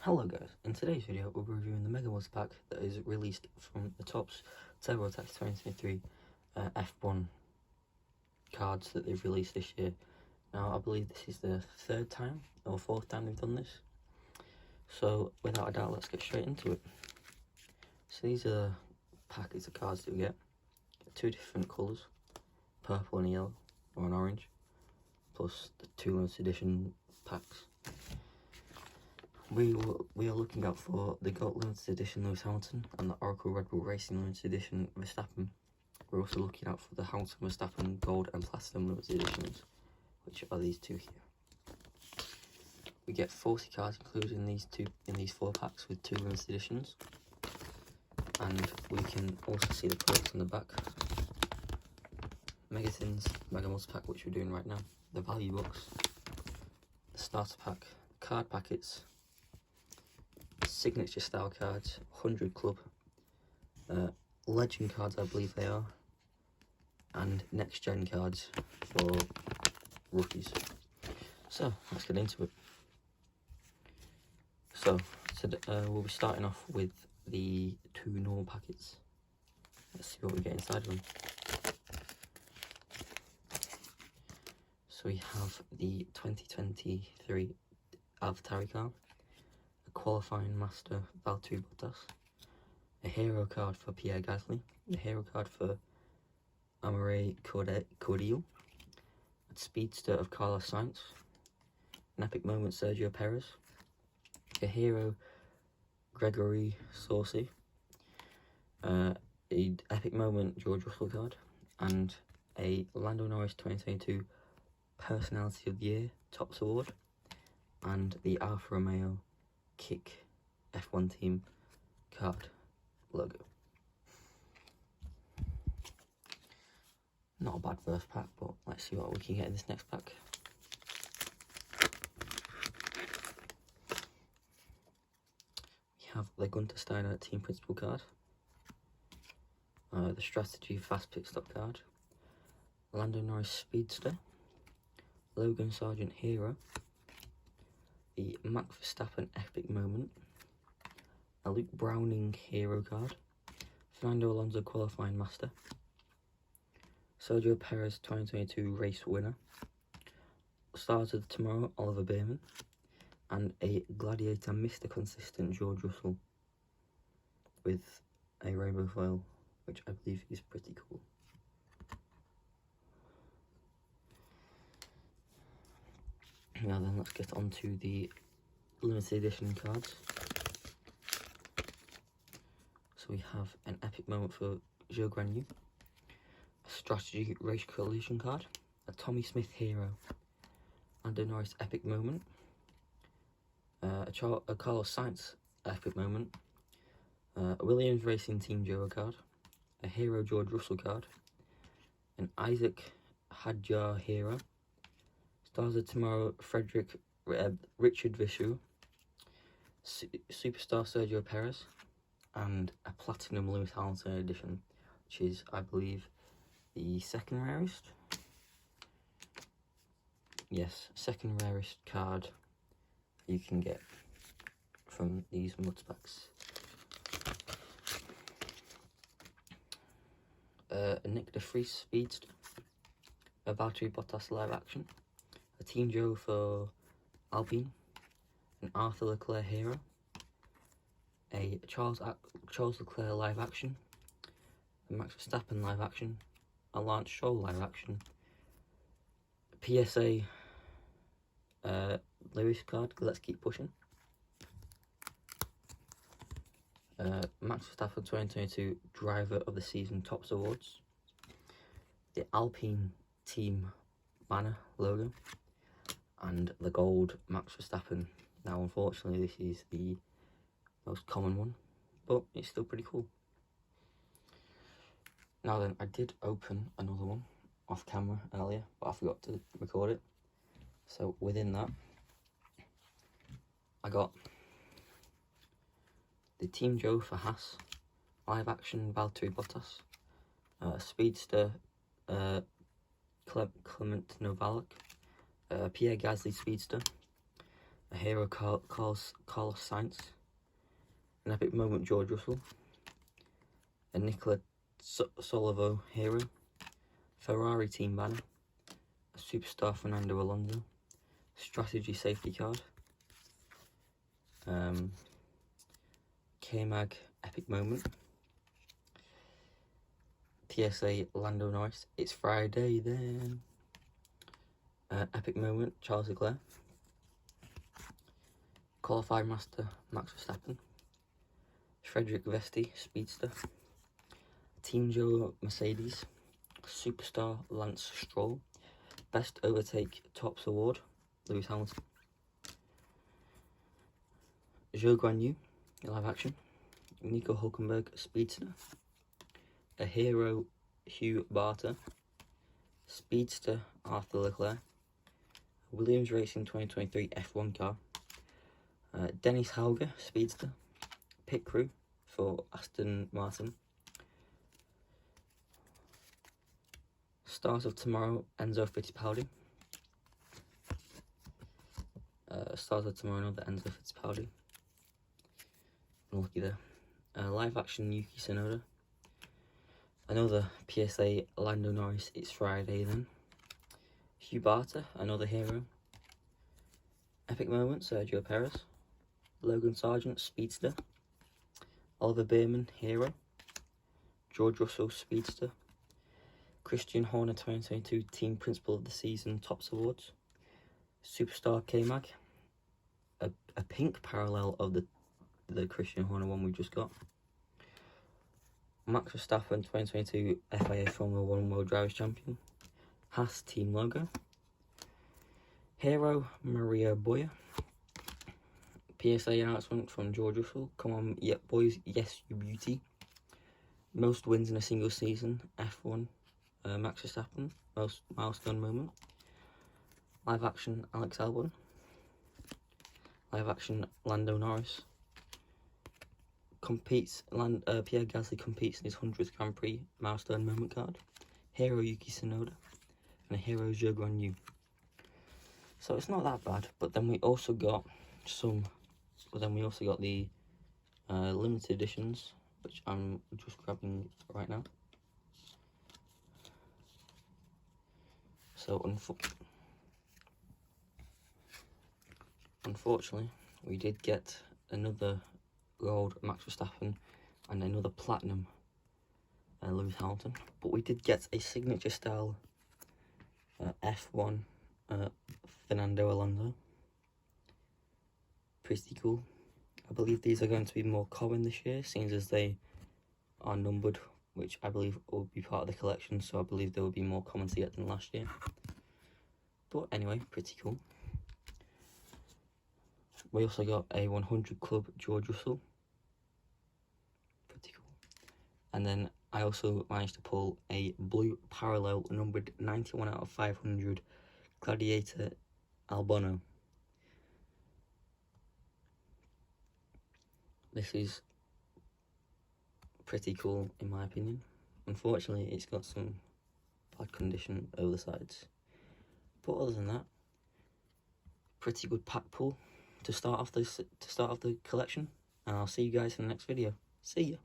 Hello guys, in today's video we'll be reviewing the Mega Wars pack that is released from the Topps Turbo Attax 2023 F1 cards that they've released this year. Now I believe this is the third time or fourth time they've done this. So without a doubt, let's get straight into it. So these are packets of cards that we get. Two different colours, purple and yellow, or an orange, plus the two limited edition packs. We are looking out for the GOAT Limited Edition Lewis Hamilton and the Oracle Red Bull Racing Limited Edition Verstappen. We're also looking out for the Hamilton Verstappen Gold and Platinum Limited Editions, which are these two here. We get 40 cards included in these four packs with two limited editions, and we can also see the products on the back. Megatins, Mega Multi Pack, which we're doing right now, the value box, the starter pack, card packets, signature style cards, 100 club, legend cards I believe they are, and next gen cards for rookies. So let's get into it. So we'll be starting off with the two normal packets. Let's see what we get inside of them. So we have the 2023 Avatari card, a qualifying master Valtteri Bottas, a hero card for Pierre Gasly, a hero card for Amore Cordial, a speedster of Carlos Sainz, an epic moment Sergio Perez, a hero Gregory Saucy, an epic moment George Russell card, and a Lando Norris 2022 Personality of the Year Topps Award, and the Alfa Romeo Kick F1 Team card logo. Not a bad first pack, but let's see what we can get in this next pack. We have the Gunter Steiner Team Principal card, the Strategy Fast Pit Stop card, Lando Norris Speedster, Logan Sargent Hero, the Max Verstappen Epic Moment, a Luke Browning Hero card, Fernando Alonso Qualifying Master, Sergio Perez 2022 Race Winner, Stars of Tomorrow Oliver Bearman, and a Gladiator Mr. Consistent George Russell with a rainbow foil, which I believe is pretty cool. Now then, let's get on to the limited edition cards. So we have an epic moment for Joe Granu, a strategy race collision card, a Tommy Smith hero, and a Norris epic moment, a Carlos Sainz epic moment, a Williams Racing Team Joe card, a hero George Russell card, an Isaac Hadjar hero, Stars of Tomorrow Frederick Richard Vishu, Superstar Sergio Perez, and a Platinum Lewis Hamilton edition, which is, I believe, the second rarest. Yes, second rarest card you can get from these multi-packs. A Nick de Vries Speedster, a Valtteri Bottas live action, a Team Joe for Alpine, an Arthur Leclerc hero, a Charles Leclerc live action, a Max Verstappen live action, a Lance Stroll live action, a PSA Lewis card, Let's Keep Pushing, Max Verstappen 2022 Driver of the Season Topps Awards, the Alpine Team banner logo, and the gold Max Verstappen. Now unfortunately this is the most common one, but it's still pretty cool. Now then, I did open another one off camera earlier, but I forgot to record it. So within that, I got the Team Joe for Haas, live action Valtteri Bottas, Speedster Clement Novalek, Pierre Gasly Speedster, a hero Carlos Sainz, an epic moment George Russell, a Nicola Solivo hero, Ferrari team banner, a superstar Fernando Alonso, strategy safety card, K-Mag epic moment, PSA Lando Norris, it's Friday then, epic moment Charles Leclerc, qualified master Max Verstappen, Frederick Vesti speedster, Team Joe Mercedes, superstar Lance Stroll, best overtake tops award Lewis Hamilton, Zhou Guanyu live action, Nico Hulkenberg speedster, a hero Hugh Barter, speedster Arthur Leclerc, Williams Racing 2023 F1 car, Dennis Hauger speedster, pit crew for Aston Martin, stars of tomorrow Enzo Fittipaldi, stars of tomorrow another Enzo Fittipaldi, unlucky there, live action Yuki Tsunoda, another PSA Lando Norris, it's Friday then, Hugh Barter, another hero, epic moment Sergio Perez, Logan Sargent speedster, Oliver Bearman hero, George Russell speedster, Christian Horner 2022 Team Principal of the Season Tops Awards, superstar K-Mag, a pink parallel of the Christian Horner one we just got, Max Verstappen 2022 FIA Formula 1 World Drivers Champion, Haas team logo, hero Maria Boya, PSA announcement from George Russell, come on yeah boys, yes you beauty, most wins in a single season F1 Max Verstappen, most milestone moment, live action Alex Albon, live action Lando Norris, Pierre Gasly competes in his 100th Grand Prix milestone moment card, hero Yuki Tsunoda, and a hero Zhou Guanyu. So it's not that bad, but then we also got the limited editions, which I'm just grabbing right now. So unfortunately, we did get another gold Max Verstappen and another platinum Lewis Hamilton, but we did get a signature style F1 Fernando Alonso. Pretty cool. I believe these are going to be more common this year, seeing as they are numbered, which I believe will be part of the collection, so I believe they will be more common to get than last year. But anyway, pretty cool. We also got a 100 Club George Russell. Pretty cool. And then I also managed to pull a blue parallel numbered 91 out of 500 Gladiator Albano. This is pretty cool in my opinion. Unfortunately, it's got some bad condition over the sides. But other than that, pretty good pack pull to start off the collection. And I'll see you guys in the next video. See ya.